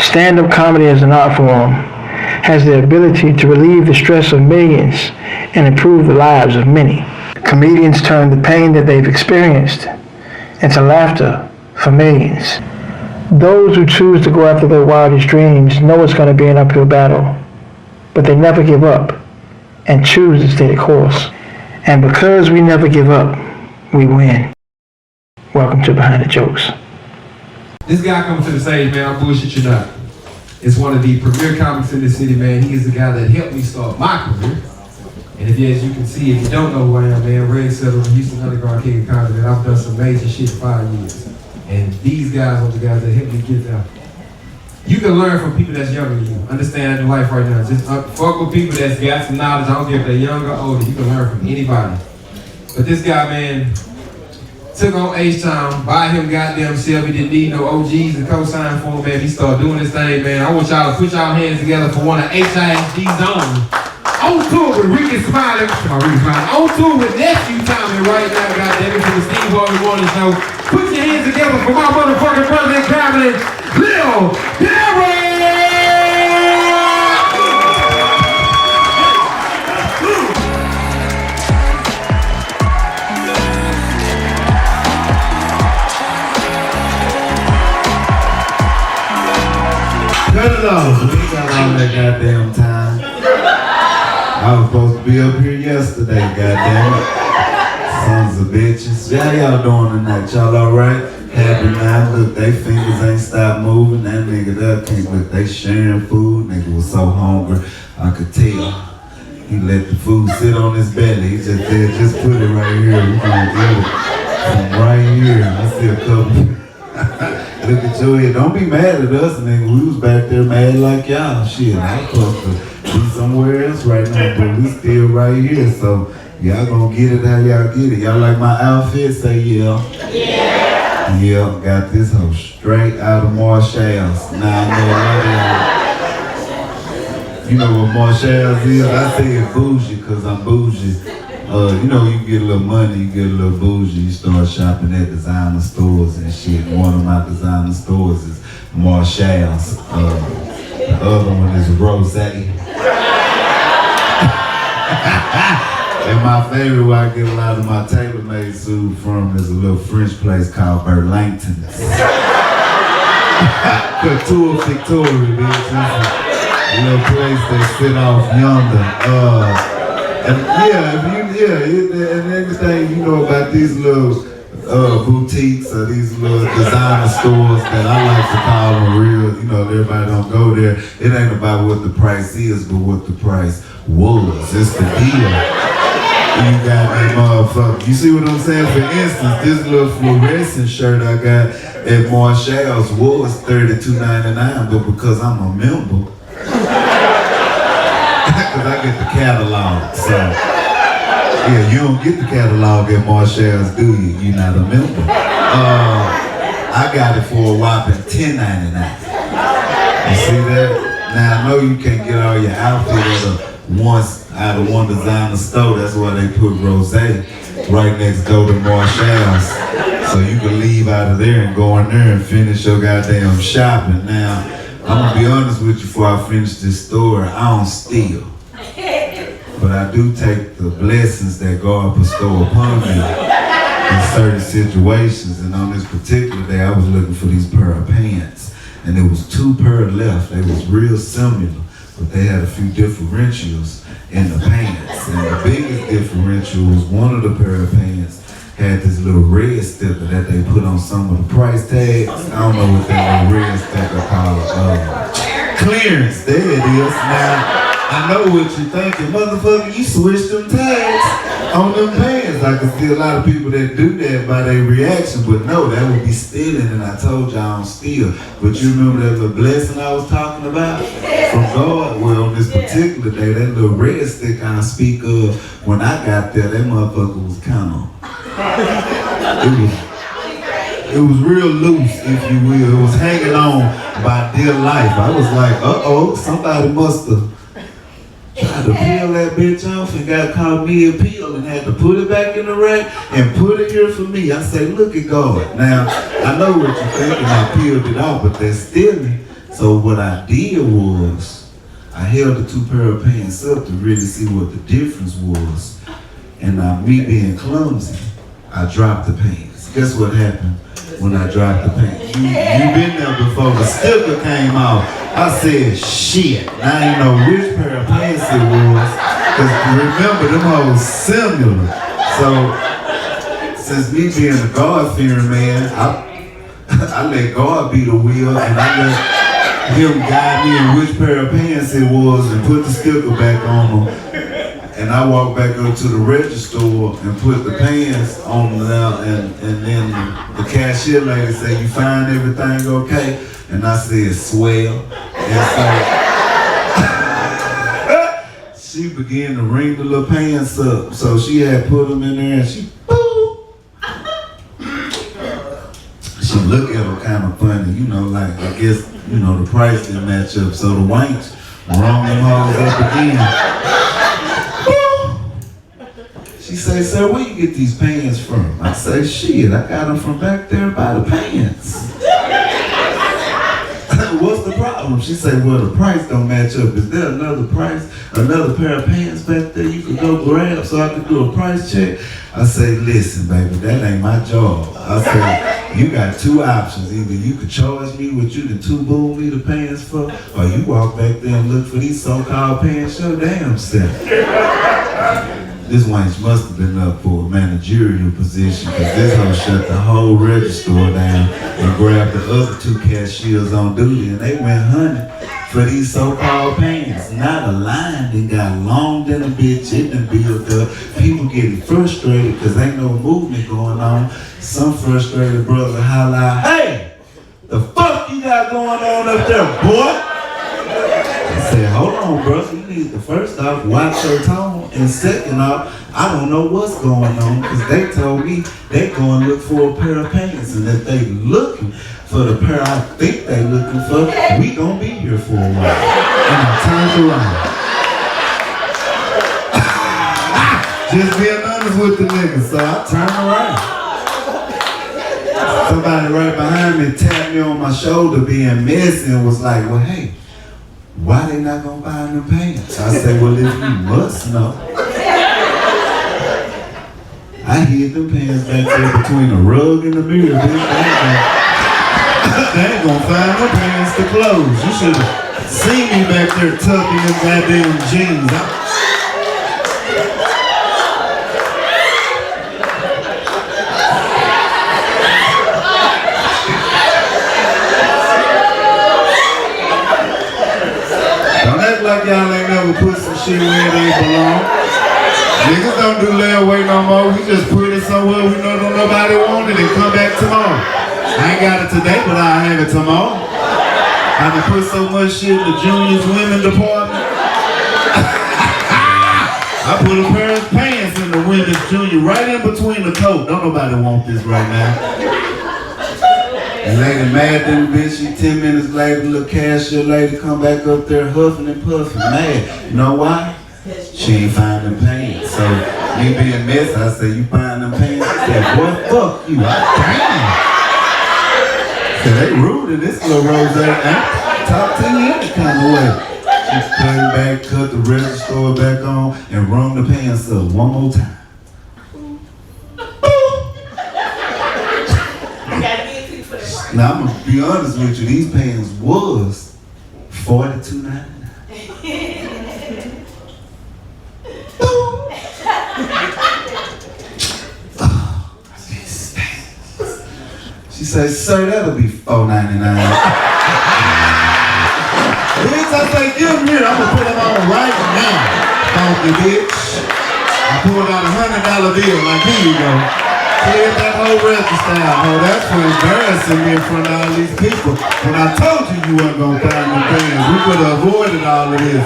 Stand-up comedy as an art form has the ability to relieve the stress of millions and improve the lives of many. Comedians turn the pain that they've experienced into laughter for millions. Those who choose to go after their wildest dreams know it's going to be an uphill battle, but they never give up and choose to stay the course. And because we never give up, we win. Welcome to Behind the Jokes. This guy coming to the stage, man, I'm bullshit you not. It's one of the premier comics in this city, man. He is the guy that helped me start my career. And as you can see, if you don't know who I am, man, Red settled the Houston Underground King of Comedy, man. I've done some major shit for 5 years. And these guys are the guys that helped me get there. You can learn from people that's younger than you. Understand your life right now. Just fuck with people that's got some knowledge. I don't care if they're younger or older. You can learn from anybody. But this guy, man, took on H-Town, buy him goddamn self. He didn't need no OGs to co-sign for him, man. He started doing this thing, man. I want y'all to put y'all hands together for one of H.I.G.'s own. On tour with Ricky Smiley. On tour with Nephew Tommy right now, goddammit, for the Steve Harvey Morning Show. Put your hands together for my motherfucking brother in comedy, Lil Darrel. Cut it off. We ain't got all that goddamn time. I was supposed to be up here yesterday, goddammit. Sons of bitches. How y'all doing tonight? Y'all alright? Happy night. Look, they fingers ain't stopped moving. That nigga there can't look. They sharing food. Nigga was so hungry. I could tell. He let the food sit on his belly. He just said, just put it right here. We gonna get it from right here. I see a couple. Look at your head. Don't be mad at us, nigga. We was back there mad like y'all. Shit, I'm supposed to be somewhere else right now, but we still right here. So y'all gonna get it how y'all get it. Y'all like my outfit? Say yeah. Yeah. Yeah, got this hoe straight out of Marshall's. Now I know you know what Marshall's is? I say it's bougie because I'm bougie. You know, you get a little money, you get a little bougie, you start shopping at designer stores and shit. One of my designer stores is Marshall's. The other one is Rosé. And my favorite where I get a lot of my tailor-made suit from is a little French place called Burlington's. Couture Victoria, bitch. It's a little place that sit off yonder. And everything you know about these little boutiques or these little designer stores that I like to call them real, you know, everybody don't go there. It ain't about what the price is, but what the price was. It's the deal. You got that motherfucker. You see what I'm saying? For instance, this little fluorescent shirt I got at Marshall's was $32.99, but because I'm a member, because I get the catalog, so yeah, you don't get the catalog at Marshall's, do you? You're not a member. I got it for a whopping $10.99. You see that? Now I know you can't get all your outfit out of one designer store. That's why they put Rosé right next door to Marshall's, so you can leave out of there and go in there and finish your goddamn shopping. Now I'm gonna be honest with you before I finish this story. I don't steal. But I do take the blessings that God bestow upon me in certain situations. And on this particular day, I was looking for these pair of pants. And there was 2 pair left. They was real similar, but they had a few differentials in the pants. And the biggest differential was one of the pair of pants had this little red sticker that they put on some of the price tags. I don't know what that little red sticker called. Clearance, there it is. Now, I know what you're thinking, motherfucker, you switched them tags on them pants. I can see a lot of people that do that by their reaction, but no, that would be stealing, and I told you I don't steal. But you remember that little blessing I was talking about from God? Well, on this particular day, that little red stick I speak of, when I got there, that motherfucker was kind of, it was real loose, if you will. It was hanging on by dear life. I was like, uh-oh, somebody must have tried to peel that bitch off and got caught mid-peel and had to put it back in the rack and put it here for me. I say, look at God. Now, I know what you're thinking. I peeled it off, but that's stealing. So what I did was, I held the two pair of pants up to really see what the difference was. And me being clumsy, I dropped the pants. Guess what happened when I dropped the pants? You been there before, the sticker came off. I said, shit, I ain't know which pair of pants it was. Cause remember, them hoes similar. So, since me being a God-fearing man, I let God be the wheel and I let him guide me in which pair of pants it was and put the sticker back on them. And I walked back up to the register and put the pants on there, and then the cashier lady said, you find everything okay? And I said, swell. And so she began to ring the little pants up. So she had put them in there and she, boom. She looked at them kind of funny, you know, like, I guess, you know, the price didn't match up. So the wanks rung them hoes up again. She say, sir, where you get these pants from? I say, shit, I got them from back there by the pants. What's the problem? She say, well, the price don't match up. Is there another pair of pants back there you could go grab so I could do a price check? I say, listen, baby, that ain't my job. I say, you got two options. Either you could charge me what you done two-boom me the pants for, or you walk back there and look for these so-called pants your damn self. This wench must have been up for a managerial position because this hoe shut the whole register down and grabbed the other two cashiers on duty and they went hunting for these so-called pants. Not a line, they got long than a bitch, it done built up. People getting frustrated because ain't no movement going on. Some frustrated brother holler out, hey, the fuck you got going on up there, boy? I said, hold on, brother, you need to first off watch your tone, and second off, I don't know what's going on, because they told me they going to look for a pair of pants, and if they looking for the pair I think they looking for, we gonna be here for a while. And I turned around. Just being honest with the niggas, so I turned around. Somebody right behind me tapped me on my shoulder being messy and was like, well, hey, why they not gonna buy them pants? I said, well, if you must know. I hid them pants back there between the rug and the mirror. They ain't gonna find them pants to close. You should have seen me back there tucking them goddamn jeans. Like y'all ain't never put some shit where they belong. Niggas don't do layaway no more. We just put it somewhere we know don't nobody want it and come back tomorrow. I ain't got it today, but I'll have it tomorrow. I done put so much shit in the juniors women department. I put a pair of pants in the women's junior right in between the coat. Don't nobody want this right now. And lady mad than the bitch, she 10 minutes later, the little cashier lady come back up there huffing and puffing, mad. You know why? She ain't find them pants. So me being messy, I say, you find them pants? She said, boy, fuck you. Damn. So they rude in this little rose talk to you any kind of way. She came back, cut the register back on, and rung the pants up one more time. Now I'm gonna be honest with you, these pants was $42.99. She says, sir, that'll be $4.99. Bitch, I say, give them here, I'm gonna put them on right now. Funky bitch. I pulled out $100 bill, like here you go. Cleared that whole register out. Oh, that's for embarrassing me in front of all these people. When I told you you weren't gonna find them pants, we could have avoided all of this.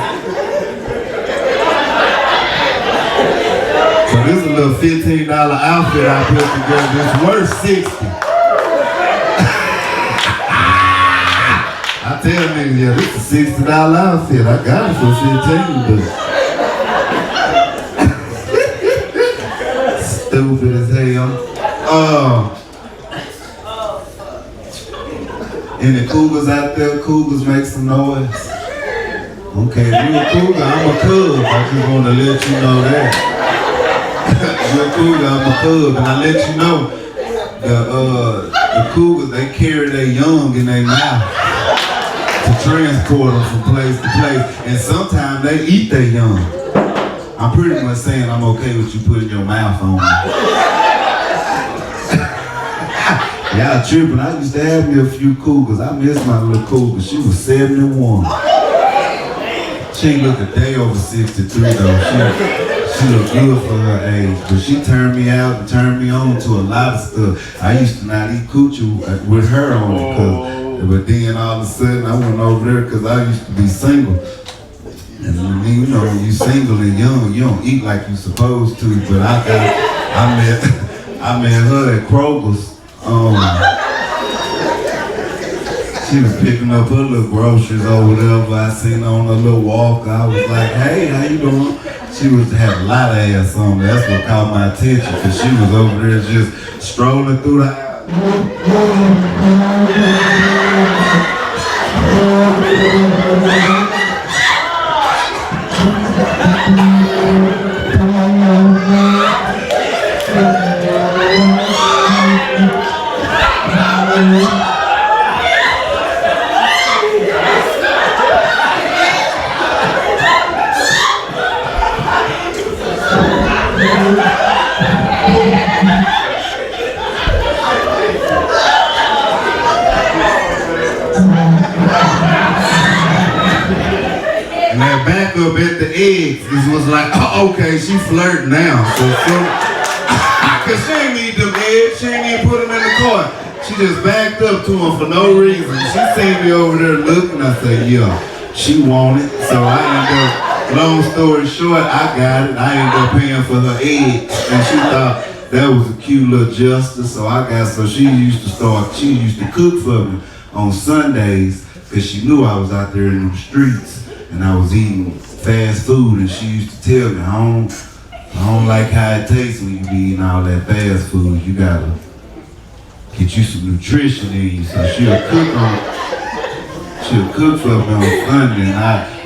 So this is a little $15 outfit I put together. It's worth $60. I tell niggas, yeah, this is a $60 outfit. I got it for $15, but stupid as hell. Any cougars out there? Cougars make some noise. Okay, if you're a cougar, I'm a cub. I just want to let you know that. You're a cougar, I'm a cub, and I let you know the cougars, they carry their young in their mouth to transport them from place to place, and sometimes they eat their young. I'm pretty much saying I'm okay with you putting your mouth on me. Y'all tripping. I used to have me a few cougars. I miss my little cougar. She was 71. She ain't look a day over 63 though. She looked good for her age. But she turned me out and turned me on to a lot of stuff. I used to not eat coochie with her on it. But then all of a sudden I went over there because I used to be single. And you know, when you single and young, you don't eat like you supposed to. But I met her at Kroger's. She was picking up her little groceries or whatever. I seen her on a little walk. I was like, hey, how you doing? She had a lot of ass on me. That's what caught my attention, because she was over there just strolling through the aisle. Back up at the eggs, it was like, oh, okay, she flirting now. Cause she ain't need them eggs, she ain't even put them in the cart. She just backed up to him for no reason. She seen me over there looking, I said, yeah, she want it. So I ended up, long story short, I got it. I ended up paying for her eggs, and she thought that was a cute little gesture. So she used to cook for me on Sundays, cause she knew I was out there in the streets. And I was eating fast food, and she used to tell me, I don't like how it tastes when you be eating all that fast food. You gotta get you some nutrition in you. So she'll cook for me on Sunday,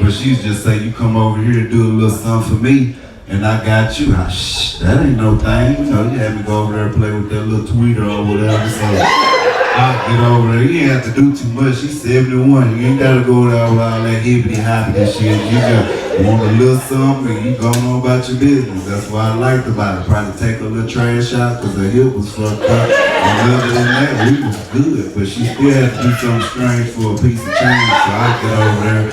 but she used to just say, you come over here and do a little something for me, and I got you. That ain't no thing. You know, you had me go over there and play with that little tweeter or whatever. So I get over there. You ain't have to do too much. She's 71. You ain't gotta go there with all that hippity hoppity and shit. You just want a little something and you going on about your business. That's what I liked about it. Probably take a little trash out because her hip was fucked up. And other than that, we was good. But she still had to do something strange for a piece of change. So I get over there,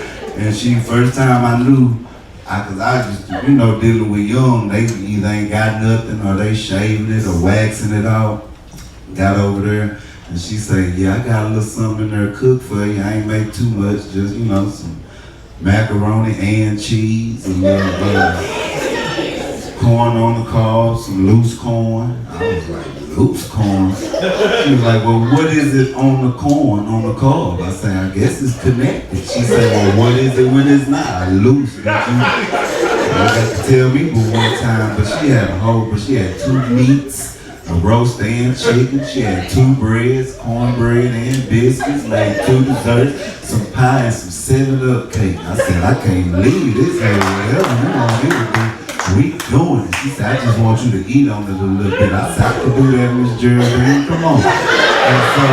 and first time I knew, cause I just, you know, dealing with young, they either ain't got nothing or they shaving it or waxing it off. Got over there. And she said, yeah, I got a little something in there to cook for you. I ain't make too much, just, you know, some macaroni and cheese, a little corn on the cob, some loose corn. I was like, loose corn? She was like, well, what is it on the corn, on the cob? I said, I guess it's connected. She said, well, what is it when it's not? Loose. You got to tell people one time, but she had two meats, a roast and chicken. She had 2 breads, cornbread and biscuits, made 2 desserts, some pie and some 7-Up cake. I said, I can't believe this. Whatever you want me to do, we doing it. She said, I just want you to eat on it a little bit. I said, I can do that, Miss Geraldine. Come on. And so,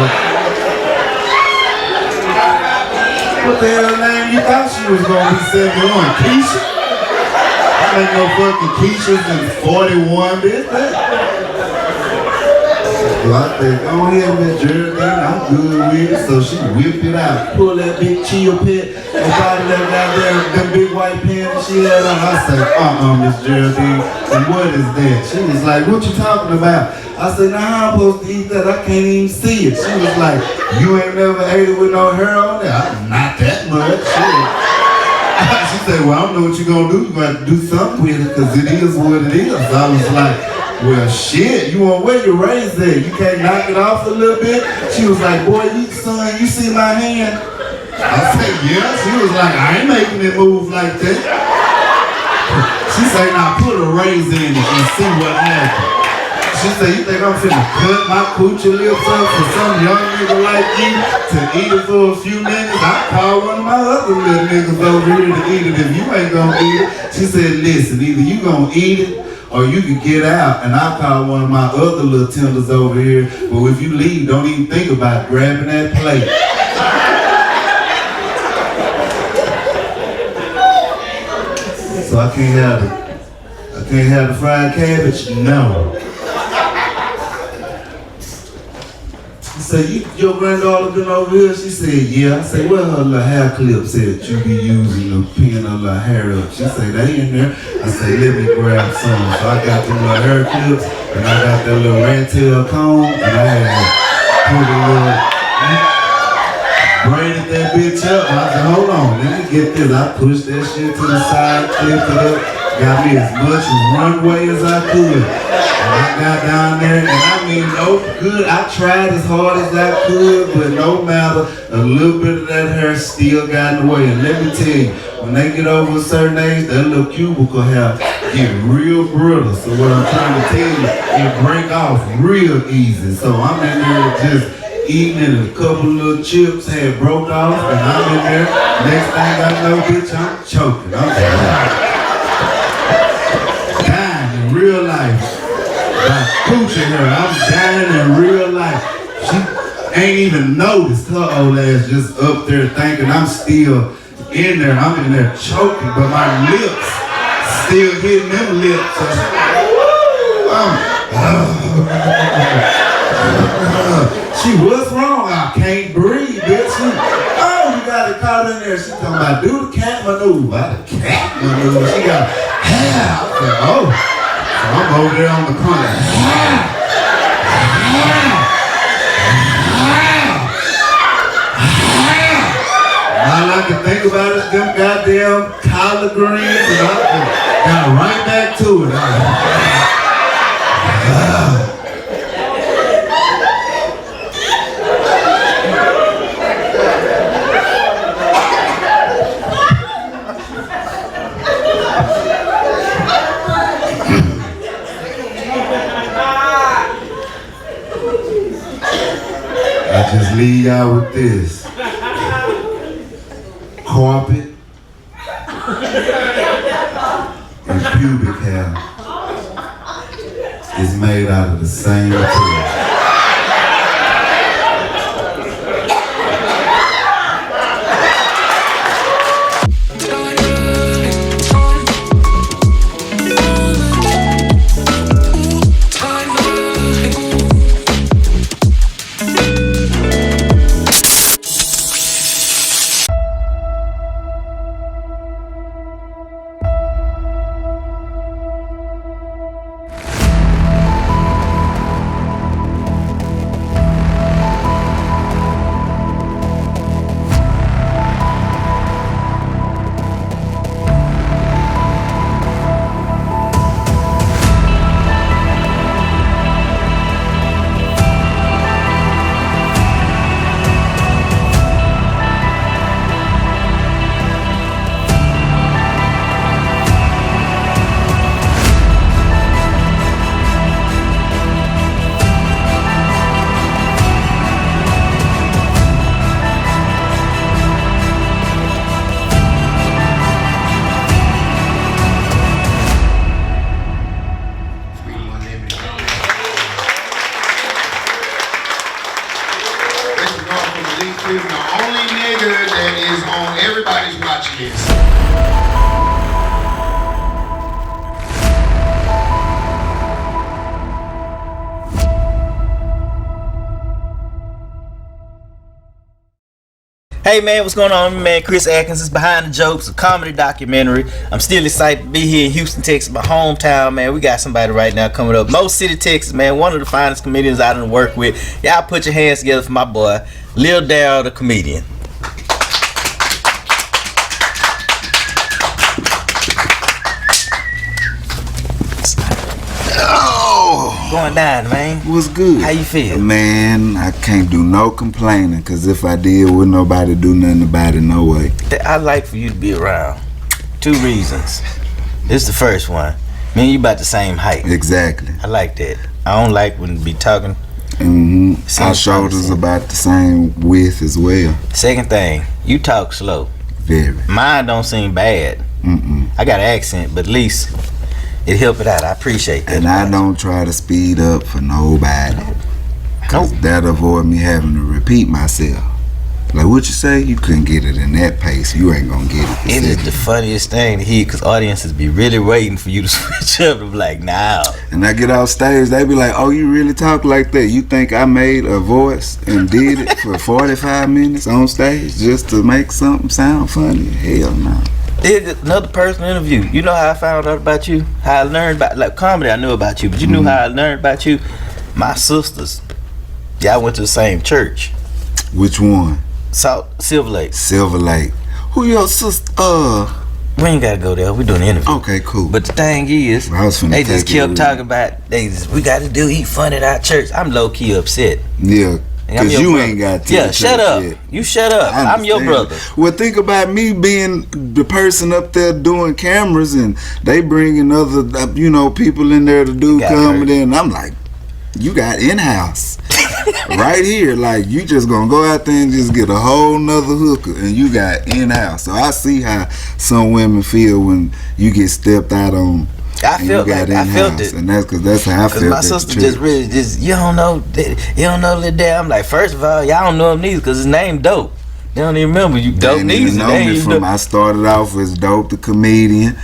what the hell name you thought she was gonna be 71? Keisha? I ain't no fucking Keisha's in 41, bitch. So I think, oh yeah, Miss Geraldine, I'm good with it. So she whipped it out, pull that big chill pit, and body that goddamn, them big white pants she had on. I said, Miss Geraldine, and what is that? She was like, what you talking about? I said, nah, how I'm supposed to eat that? I can't even see it. She was like, you ain't never ate it with no hair on there? Not that much. She said, well, I don't know what you're gonna do. You're gonna have to do something with it, because it is what it is. So I was like, well, shit, you want where you raised that? You can't knock it off a little bit? She was like, boy, son, you see my hand? I said, yeah. She was like, I ain't making it move like that. She said, now put a razor in it and see what happens. She said, you think I'm finna cut my coochie lips up for some young nigga like you to eat it for a few minutes? I call one of my other little niggas over here to eat it if you ain't gonna eat it. She said, listen, either you gonna eat it or you can get out, and I'll call one of my other little tenders over here, but if you leave, don't even think about grabbing that plate. So I can't have the fried cabbage? No. He said, your granddaughter been over here? She said, yeah. I said, where her little hair clip said you be using to pin her little hair up? She said, they in there. I said, let me grab some. So I got the little hair clips, and I got that little rat tail comb, and I had braided that bitch up. I said, hold on, let me get this. I pushed that shit to the side, clipped it up, got me as much runway as I could. And I got down there, and I mean, no good. I tried as hard as I could, but no matter, a little bit of that hair still got in the way. And let me tell you, when they get over a certain age, that little cuticle hair get real brittle. So what I'm trying to tell you, it break off real easy. So I'm in there just eating, and a couple little chips had broke off, and I'm in there. Next thing I know, bitch, I'm choking. I'm dying in real life. By coochie her, I'm dying in real life. She ain't even noticed. Her old ass just up there thinking I'm still in there. I'm in there choking, but my lips still hitting them lips. She, what's wrong? I can't breathe, bitch. You got it caught in there. She talking about do the cat maneuver. The cat maneuver. She got hair. I said, oh. So I'm over there on the corner. All I can think about is them goddamn collard greens, and I got right back to it. I just leave y'all with this. Carpet and pubic hair is made out of the same material. Hey man, what's going on? Man, Chris Atkins is Behind the Jokes, a comedy documentary. I'm still excited to be here in Houston, Texas, my hometown, man. We got somebody right now coming up. Mo City, Texas, man, one of the finest comedians I done work with. Y'all put your hands together for my boy, Lil Darrel The Comedian. Going down, man. What's good? How you feel? Man, I can't do no complaining, cause if I did, wouldn't nobody do nothing about it, no way. I'd like for you to be around. 2 reasons. This is the first one. Me and you about the same height. Exactly. I like that. I don't like when be talking. Our shoulders about the same width as well. Second thing, you talk slow. Very. Mine don't seem bad. I got an accent, but at least it help it out. I appreciate that. And I don't try to speed up for nobody. Cause that avoid me having to repeat myself. Like what you say, you couldn't get it in that pace. You ain't gonna get it. It is the funniest thing to hear, because audiences be really waiting for you to switch up. I'm like, nah. And I get off stage, they be like, "Oh, you really talk like that? You think I made a voice and did it for 45 minutes on stage just to make something sound funny? Hell no." Another personal interview. You know how I found out about you? How I learned about, like, comedy I knew about you, but you knew how I learned about you? My sisters. Y'all went to the same church. Which one? Silver Lake. Silver Lake. Who your sister? We ain't gotta go there. We doing the interview. Okay, cool. But the thing is, they just kept talking about, we got to eat fun at our church. I'm low key upset. Yeah. Cause you brother. Ain't got to. Yeah, shut up. Yet. You shut up. I'm your brother. Well, think about me being the person up there doing cameras, and they bringing other, people in there to do comedy, and I'm like, you got in-house right here. Like, you just gonna go out there and just get a whole nother hooker, and you got in-house. So I see how some women feel when you get stepped out on. I felt it, and that's how I felt. My sister just you don't know Lil Darrel. I'm like, first of all, y'all don't know him neither, cause his name Dope. They don't even remember you. Dope neither. I started off as Dope the Comedian.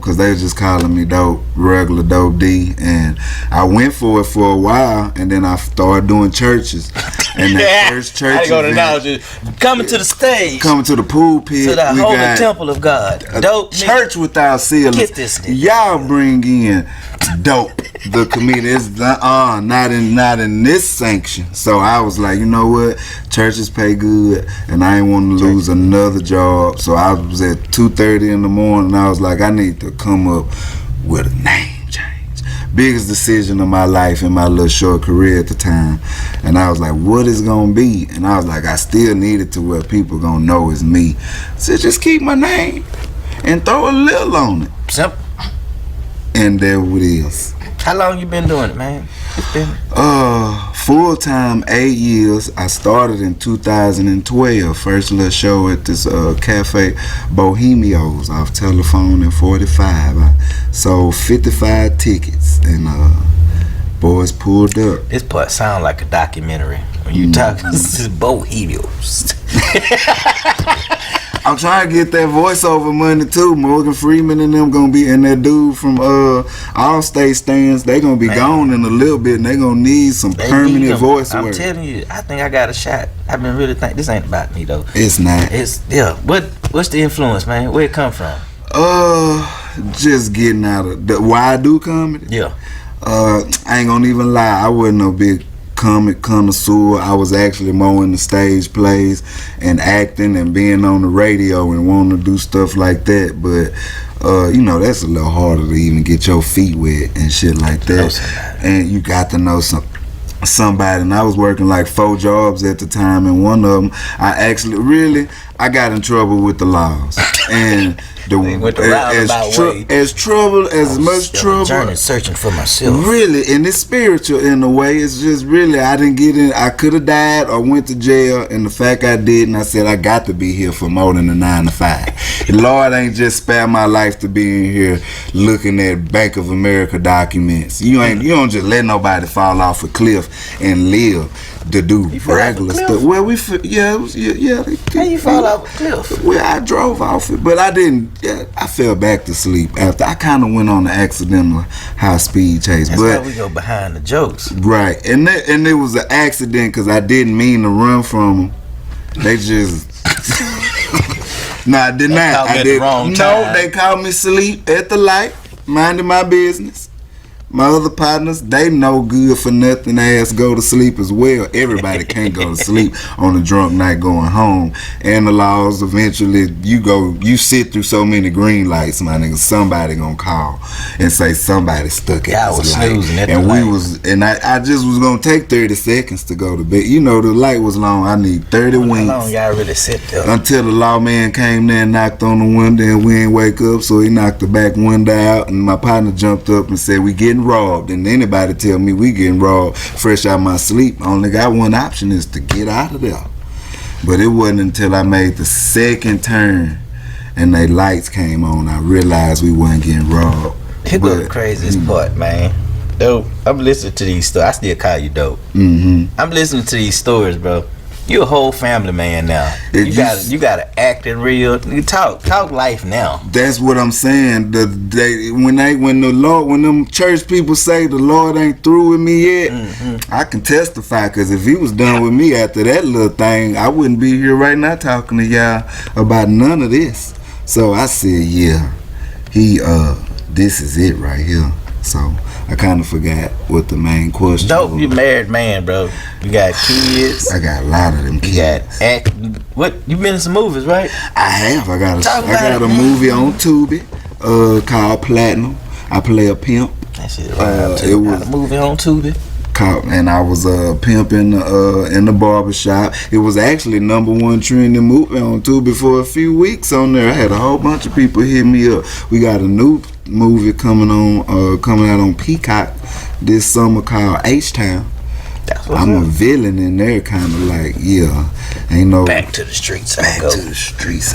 Cause they was just calling me Dope, regular Dope D, and I went for it for a while, and then I started doing churches. And that first church, I go to now, coming to the stage, coming to the pool pit, to the holy temple of God. Dope church without ceilings. Get this nigga. Y'all bring in Dope the Comedian. It's not in this sanction. So I was like, you know what? Churches pay good, and I ain't want to lose another job. So I was at 2:30 in the morning, and I was like, I need to come up with a name change. Biggest decision of my life in my little short career at the time. And I was like, what is gonna be? And I was like, I still need it to where people gonna know it's me. So just keep my name and throw a little on it. Simple. And there it is. How long you been doing it, man? It's been full time 8 years. I started in 2012. First little show at this cafe, Bohemios, off Telephone and 45. I sold 55 tickets, and boys pulled up. This part sound like a documentary when you talk. This is Bohemios. I'm trying to get that voiceover money too. Morgan Freeman and them gonna be, and that dude from Allstate Stands, they gonna be gone in a little bit, and they gonna need some permanent voice work. I'm telling you, I think I got a shot. I've been really thinking, this ain't about me though. It's not. What's the influence, man? Where it come from? Just getting out of why I do comedy. Yeah. I ain't gonna even lie, I wasn't no big comic connoisseur. I was actually more in the stage plays and acting and being on the radio and wanting to do stuff like that. But that's a little harder to even get your feet wet and shit like that. And you got to know somebody. And I was working like 4 jobs at the time, and one of them I got in trouble with the laws. And as much trouble. Journey searching for myself. Really, and it's spiritual in a way. It's just really, I didn't get in. I could have died or went to jail, and the fact I didn't, I said I got to be here for more than a 9 to 5. Lord ain't just spare my life to be in here looking at Bank of America documents. You don't just let nobody fall off a cliff and live to do regular stuff. Well, How you fall off a cliff? Well, I drove off it, but I didn't. Yeah, I fell back to sleep after. I kind of went on an accidental high speed chase. That's why we go behind the jokes. Right, and it was an accident because I didn't mean to run from them. They just. No, I did not. I did. No, they called me asleep at the light, minding my business. My other partners, they no good for nothing ass go to sleep as well. Everybody can't go to sleep on a drunk night going home. And the laws, eventually, you sit through so many green lights, my nigga, somebody gonna call and say somebody stuck at this light. And I just was gonna take 30 seconds to go to bed. The light was long. I need 30 winks. How long y'all really sit there? Until the lawman came there and knocked on the window, and we ain't wake up, so he knocked the back window out, and my partner jumped up and said, "We getting robbed. And anybody tell me we getting robbed fresh out my sleep, I only got one option, is to get out of there. But it wasn't until I made the second turn and they lights came on, I realized we wasn't getting robbed. Here go the craziest part, man. Dope, I'm listening to these stories. I still call you Dope. I'm listening to these stories, bro. You a whole family man now. You gotta act it real. You talk life now. That's what I'm saying. When them church people say the Lord ain't through with me yet, I can testify, because if he was done with me after that little thing, I wouldn't be here right now talking to y'all about none of this. So I said, yeah, this is it right here. So I kind of forgot what the main question was. Dope, you married man, bro. You got kids. I got a lot of them kids. You got what? You been in some movies, right? I have. I got a movie on Tubi called Platinum. I play a pimp. That shit it was a movie on Tubi. And I was a pimp in the barbershop. It was actually #1 trending movie on Tubi for a few weeks on there. I had a whole bunch of people hit me up. We got a new movie coming out on Peacock this summer called H-Town. I'm a villain in there, kind of like, ain't no back to the streets. Back to the streets.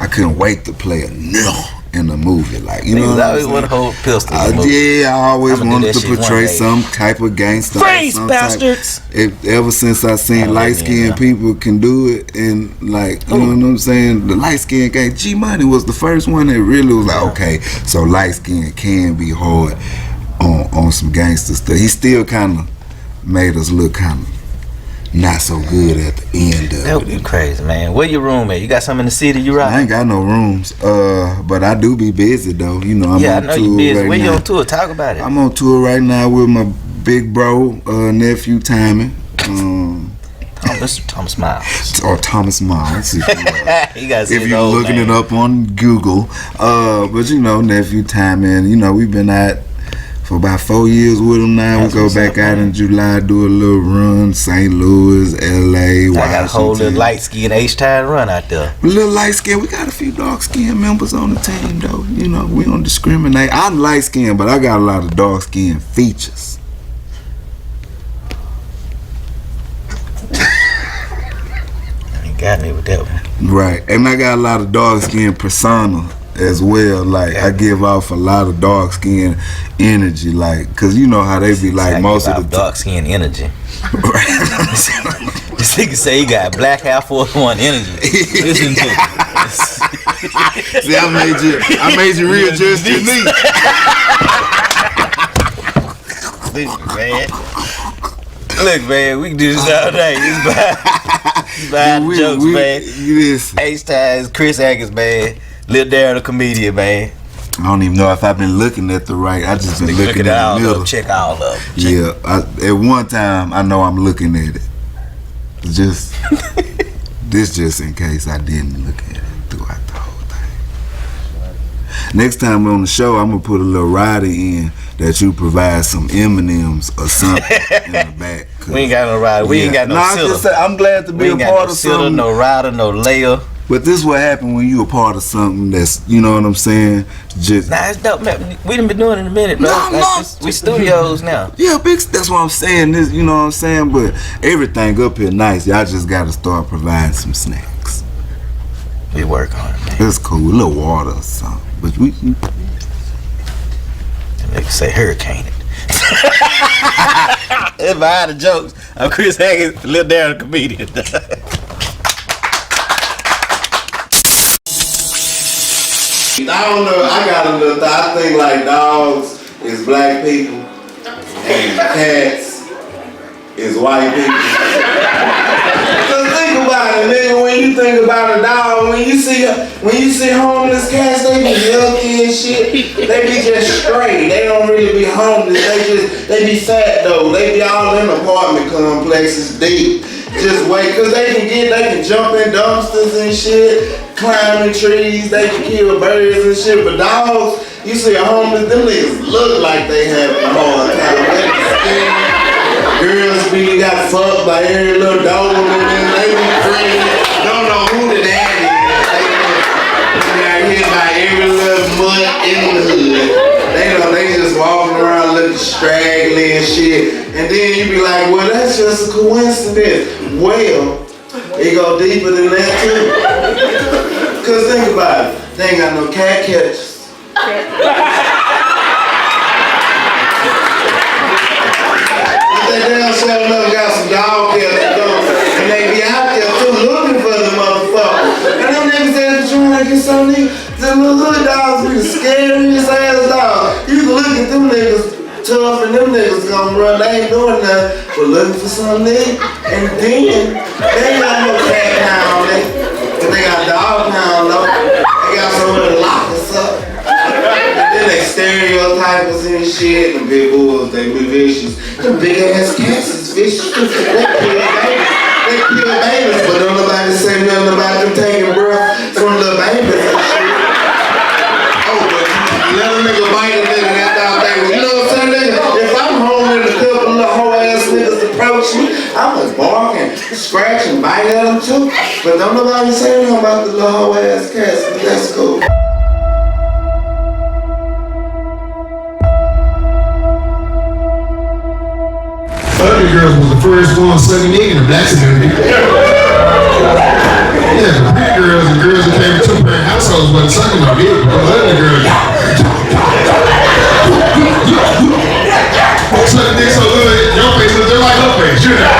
I couldn't wait to play a nigga in the movie, like, you know. I always want to hold pistol. Yeah, I always wanted to portray some type of gangster. Freeze, bastards! Ever since I seen light skinned people can do it, and like, you know what I'm saying, the light skinned gang. G Money was the first one that really was like, okay, so light skin can be hard on some gangster stuff. He still kind of made us look kind of not so good at the end of that would be crazy, man. Where your room at? You got some in the city you rock? I ain't got no rooms, but I do be busy though. You know, I'm on tour you busy. right Where now. you on tour? Talk about it. I'm on tour right now with my big bro, Nephew Tommy. Thomas Miles. Or Thomas Miles. If you're looking it up on Google. But you know, Nephew Tommy, and you know, we've been out for about 4 years with him now. We go back out in July, do a little run, St. Louis, LA, Washington. I got a whole little light skin H-Town run out there. A little light skin. We got a few dark skin members on the team though. You know, we don't discriminate. I'm light skin, but I got a lot of dark skin features. You got me with that one. Right, and I got a lot of dark skin persona as well. Like, I give off a lot of dark skin energy, like, cause you know how they be like most of the dark skin energy. This nigga say he got black Air Force One energy. Listen to it. See, I made you readjust your knee. Look, man, we can do this all day. It's behind the jokes, man. H-Town, Chris Atkins, man. Lil Darrel The Comedian, man. I don't even know if I've been looking at the right. I just been looking at the middle. Check all of them. Yeah, at one time I know I'm looking at it. Just in case I didn't look at it throughout the whole thing. Next time on the show, I'm gonna put a little rider in that you provide some M&Ms or something in the back. We ain't got no rider. We ain't got no sitter. I'm glad to be a part of something. No rider, no layer. But this is what happened when you a part of something that's, you know what I'm saying? Just it's dope, man. We done been doing it in a minute, bro. We studios now. Yeah, big. That's what I'm saying. This, you know what I'm saying? But everything up here nice. Y'all just gotta start providing some snacks. We work on it, man. It's cool. A little water or something. But we. They say hurricane it. It's behind the jokes. I'm Chris Atkins, Lil Darrel The Comedian. I don't know. I got a little. I think like dogs is black people and cats is white people. Cause think about it, nigga. When you think about a dog, when you see homeless cats, they be healthy and shit. They be just straight. They don't really be homeless. They be fat though. They be all in apartment complexes deep. Just wait, cause they can jump in dumpsters and shit, climbing trees, they can kill birds and shit. But dogs, you see a homeless, them niggas look like they having a hard time. They be skinny. Girls be got fucked by every little dog and they be free. Don't know who the daddy is. They got hit by every little mutt in the hood. straggly and shit. And then you be like, well, that's just a coincidence. Well, it go deeper than that too. Cause think about it, they ain't got no cat catchers. They damn sure enough got some dog catchers though, and they be out there too looking for the motherfuckers. And them niggas that trying to get some niggas, the little hood dogs be the scariest ass dogs. You can look at them niggas tough and them niggas gonna run, they ain't doing nothing but looking for some nigga. And then, they ain't got no cat pound, but they got dog pound though. They got somewhere to lock us up. And then they stereotype us and shit. Them big bulls, they be vicious. Them big ass cats is vicious. They kill babies. They kill babies, but don't nobody say nothing about them taking breath from little babies and shit. Oh, but let a nigga bite a nigga, that's all they, you know what I'm saying, nigga? If I'm home and a couple of little hoe ass niggas approach me, I'm gonna bark and scratch and bite at them too. But don't nobody say nothing about the little hoe ass cats, but that's cool. Ugly girls was the first one sucking dick in the black community. Yeah, the pretty girls and girls that came from two-parent households wasn't sucking no dick, but ugly girls sucking dick so good, your face look just like her face, you know.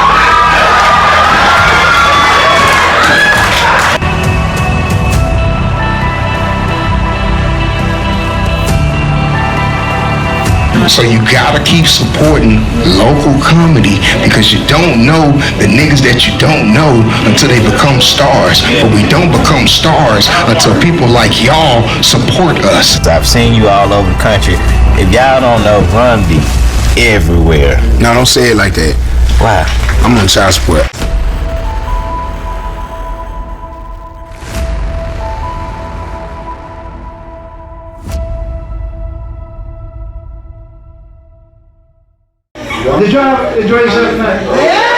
So you gotta keep supporting local comedy because you don't know the niggas that you don't know until they become stars. But we don't become stars until people like y'all support us. I've seen you all over the country. If y'all don't know, Run be everywhere. No, don't say it like that. Why? I'm on child support. Did y'all enjoy yourself tonight? Yeah!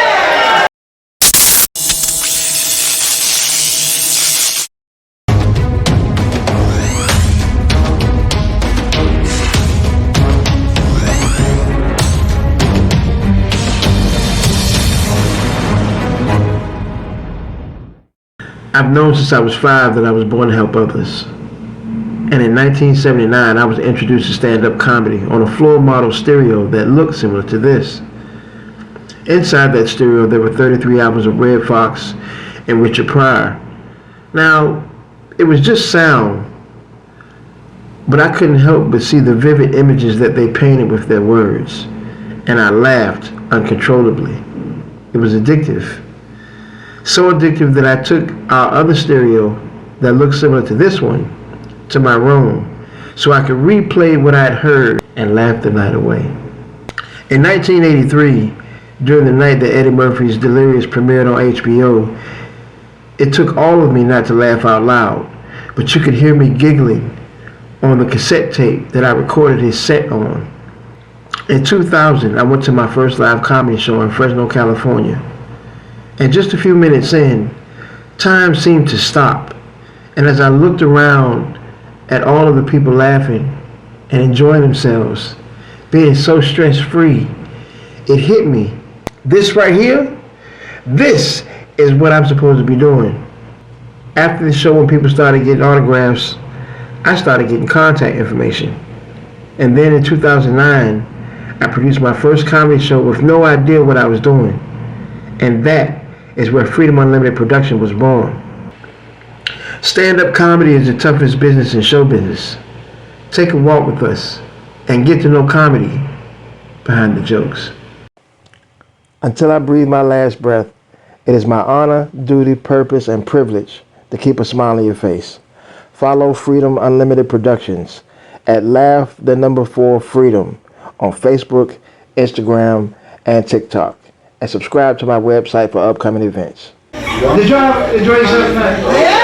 I've known since I was 5 that I was born to help others. And in 1979, I was introduced to stand-up comedy on a floor model stereo that looked similar to this. Inside that stereo, there were 33 albums of Red Fox and Richard Pryor. Now, it was just sound, but I couldn't help but see the vivid images that they painted with their words, and I laughed uncontrollably. It was addictive. So addictive that I took our other stereo that looked similar to this one to my room so I could replay what I had heard and laugh the night away. In 1983, during the night that Eddie Murphy's Delirious premiered on HBO, it took all of me not to laugh out loud, but you could hear me giggling on the cassette tape that I recorded his set on. In 2000, I went to my first live comedy show in Fresno, California. And just a few minutes in, time seemed to stop. And as I looked around at all of the people laughing and enjoying themselves, being so stress-free, it hit me. This right here, this is what I'm supposed to be doing. After the show, when people started getting autographs, I started getting contact information. And then in 2009, I produced my first comedy show with no idea what I was doing. And that is where Freedom Unlimited Production was born. Stand-up comedy is the toughest business in show business. Take a walk with us and get to know comedy behind the jokes. Until I breathe my last breath, it is my honor, duty, purpose, and privilege to keep a smile on your face. Follow Freedom Unlimited Productions at Laugh4Freedom on Facebook, Instagram, and TikTok. And subscribe to my website for upcoming events. Did y'all enjoy yourself tonight? Yeah!